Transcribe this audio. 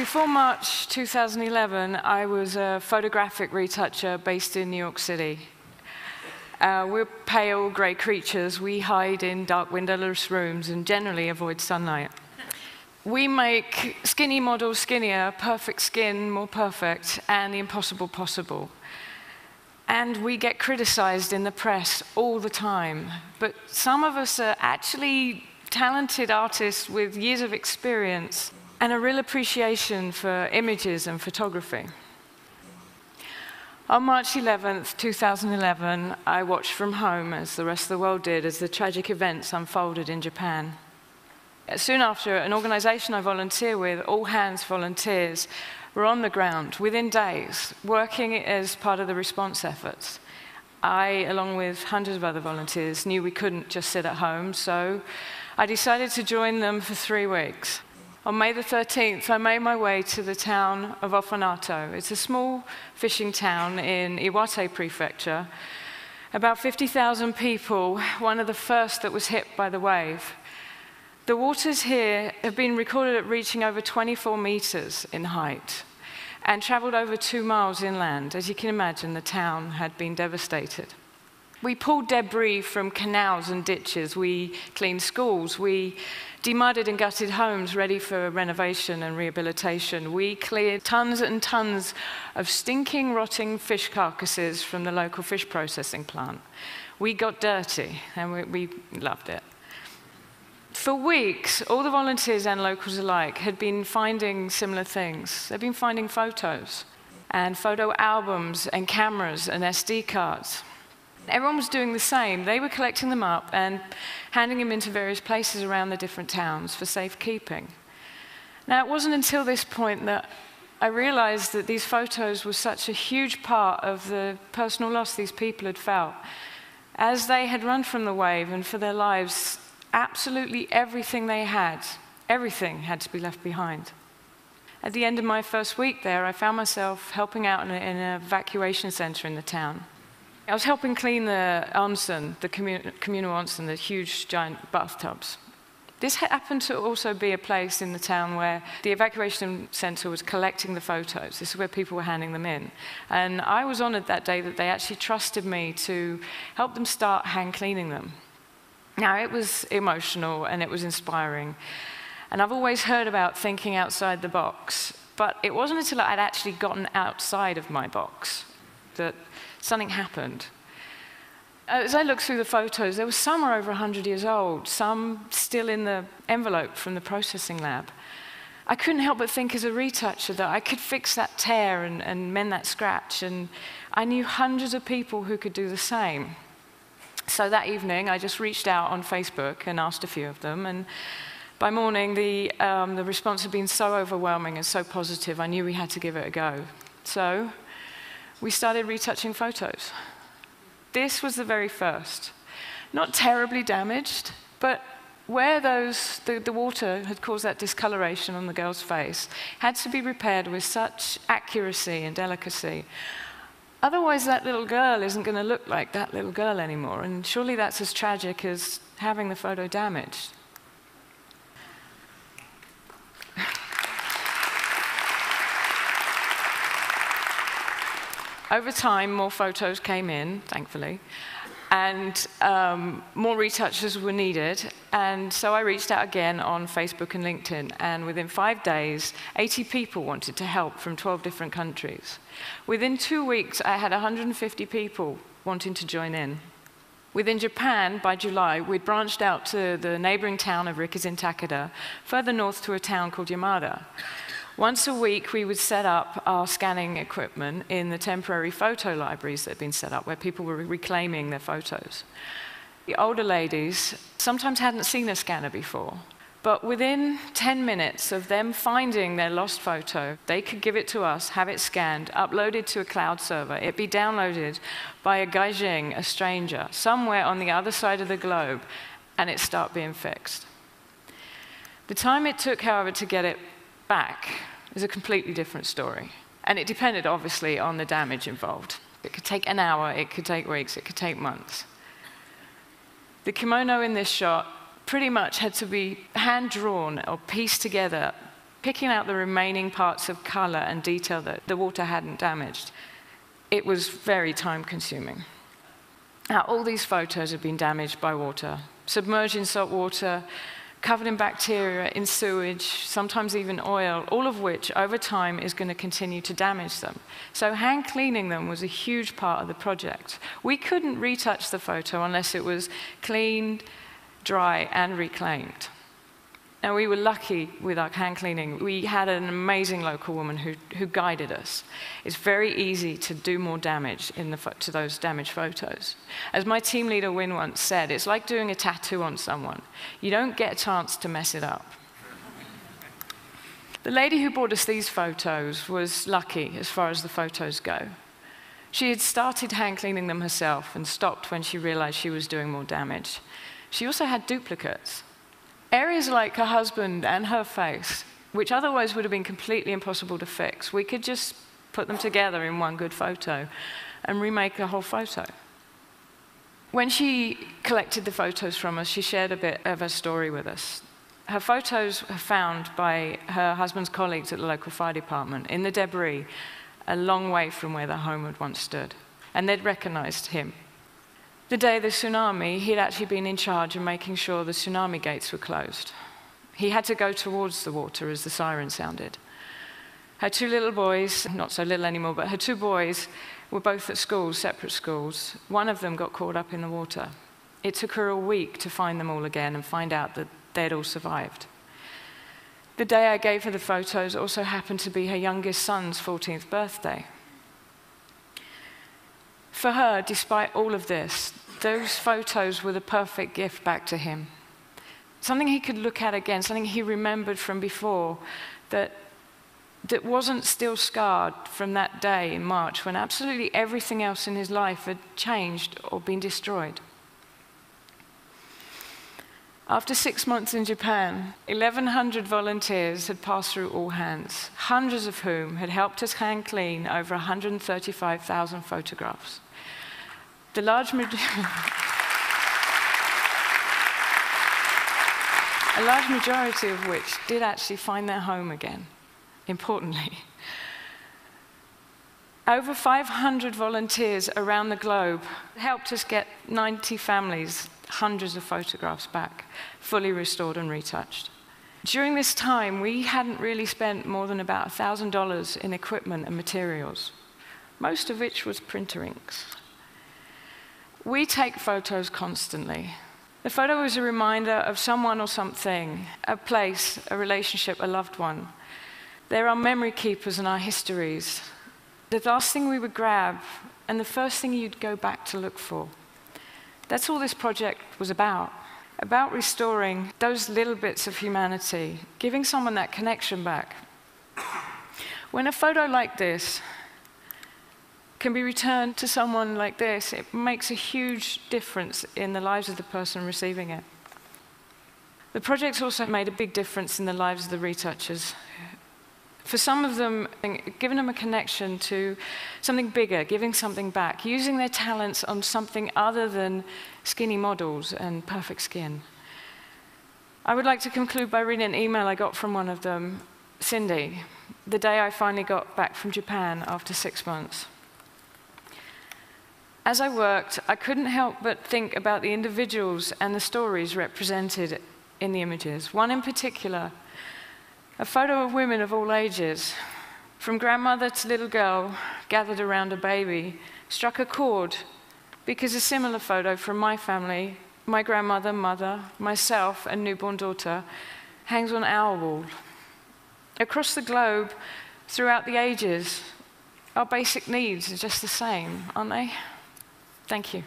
Before March 2011, I was a photographic retoucher based in New York City. We're pale, grey creatures. We hide in dark, windowless rooms and generally avoid sunlight. We make skinny models skinnier, perfect skin more perfect, and the impossible possible. And we get criticized in the press all the time. But some of us are actually talented artists with years of experience and a real appreciation for images and photography. On March 11th, 2011, I watched from home, as the rest of the world did, as the tragic events unfolded in Japan. Soon after, an organization I volunteer with, All Hands Volunteers, were on the ground within days, working as part of the response efforts. I, along with hundreds of other volunteers, knew we couldn't just sit at home, so I decided to join them for 3 weeks. On May the 13th, I made my way to the town of Ofanato. It's a small fishing town in Iwate Prefecture. About 50,000 people, one of the first that was hit by the wave. The waters here have been recorded at reaching over 24 meters in height and traveled over 2 miles inland. As you can imagine, the town had been devastated. We pulled debris from canals and ditches. We cleaned schools. We demudded and gutted homes ready for renovation and rehabilitation. We cleared tons and tons of stinking, rotting fish carcasses from the local fish processing plant. We got dirty, and we loved it. For weeks, all the volunteers and locals alike had been finding similar things. They'd been finding photos, and photo albums, and cameras, and SD cards. Everyone was doing the same. They were collecting them up and handing them into various places around the different towns for safekeeping. Now, it wasn't until this point that I realized that these photos were such a huge part of the personal loss these people had felt. As they had run from the wave and for their lives, absolutely everything they had, everything had to be left behind. At the end of my first week there, I found myself helping out in an evacuation center in the town. I was helping clean the onsen, the communal onsen, the huge, giant bathtubs. This happened to also be a place in the town where the evacuation center was collecting the photos. This is where people were handing them in. And I was honored that day that they actually trusted me to help them start hand cleaning them. Now, it was emotional and it was inspiring. And I've always heard about thinking outside the box, but it wasn't until I'd actually gotten outside of my box that something happened. As I looked through the photos, there were some are over 100 years old, some still in the envelope from the processing lab. I couldn't help but think as a retoucher that I could fix that tear and mend that scratch, and I knew hundreds of people who could do the same. So that evening, I just reached out on Facebook and asked a few of them, and by morning, the response had been so overwhelming and so positive, I knew we had to give it a go. So we started retouching photos. This was the very first. Not terribly damaged, but where the water had caused that discoloration on the girl's face had to be repaired with such accuracy and delicacy. Otherwise, that little girl isn't going to look like that little girl anymore, and surely that's as tragic as having the photo damaged. Over time, more photos came in, thankfully, and more retouchers were needed. And so I reached out again on Facebook and LinkedIn, and within 5 days, 80 people wanted to help from 12 different countries. Within 2 weeks, I had 150 people wanting to join in. Within Japan, by July, we'd branched out to the neighboring town of Rikuzen Takeda, further north to a town called Yamada. Once a week, we would set up our scanning equipment in the temporary photo libraries that had been set up, where people were reclaiming their photos. The older ladies sometimes hadn't seen a scanner before, but within 10 minutes of them finding their lost photo, they could give it to us, have it scanned, uploaded to a cloud server. It'd be downloaded by a gaijin, a stranger, somewhere on the other side of the globe, and it'd start being fixed. The time it took, however, to get it back is a completely different story. And it depended, obviously, on the damage involved. It could take an hour, it could take weeks, it could take months. The kimono in this shot pretty much had to be hand-drawn or pieced together picking out the remaining parts of colour and detail that the water hadn't damaged. It was very time-consuming. Now, all these photos have been damaged by water, submerged in salt water, covered in bacteria, in sewage, sometimes even oil, all of which, over time, is going to continue to damage them. So hand cleaning them was a huge part of the project. We couldn't retouch the photo unless it was cleaned, dry, and reclaimed. Now, we were lucky with our hand cleaning. We had an amazing local woman who guided us. It's very easy to do more damage to those damaged photos. As my team leader, Win, once said, it's like doing a tattoo on someone. You don't get a chance to mess it up. The lady who brought us these photos was lucky as far as the photos go. She had started hand cleaning them herself and stopped when she realized she was doing more damage. She also had duplicates. Areas like her husband and her face, which otherwise would have been completely impossible to fix, we could just put them together in one good photo and remake a whole photo. When she collected the photos from us, she shared a bit of her story with us. Her photos were found by her husband's colleagues at the local fire department in the debris, a long way from where their home had once stood, and they'd recognized him. The day of the tsunami, he'd actually been in charge of making sure the tsunami gates were closed. He had to go towards the water as the siren sounded. Her two little boys, not so little anymore, but her two boys were both at schools, separate schools. One of them got caught up in the water. It took her a week to find them all again and find out that they'd all survived. The day I gave her the photos also happened to be her youngest son's 14th birthday. For her, despite all of this, those photos were the perfect gift back to him. Something he could look at again, something he remembered from before that wasn't still scarred from that day in March when absolutely everything else in his life had changed or been destroyed. After 6 months in Japan, 1,100 volunteers had passed through all hands, hundreds of whom had helped us hand clean over 135,000 photographs. A large majority of which did actually find their home again, importantly. Over 500 volunteers around the globe helped us get 90 families, hundreds of photographs back, fully restored and retouched. During this time, we hadn't really spent more than about $1,000 in equipment and materials, most of which was printer inks. We take photos constantly. The photo is a reminder of someone or something, a place, a relationship, a loved one. They're our memory keepers and our histories. The last thing we would grab, and the first thing you'd go back to look for. That's all this project was about restoring those little bits of humanity, giving someone that connection back. When a photo like this can be returned to someone like this, it makes a huge difference in the lives of the person receiving it. The project's also made a big difference in the lives of the retouchers. For some of them, giving them a connection to something bigger, giving something back, using their talents on something other than skinny models and perfect skin. I would like to conclude by reading an email I got from one of them, Cindy, the day I finally got back from Japan after 6 months. As I worked, I couldn't help but think about the individuals and the stories represented in the images. One in particular, a photo of women of all ages, from grandmother to little girl gathered around a baby, struck a chord because a similar photo from my family, my grandmother, mother, myself, and newborn daughter, hangs on our wall. Across the globe, throughout the ages, our basic needs are just the same, aren't they? Thank you.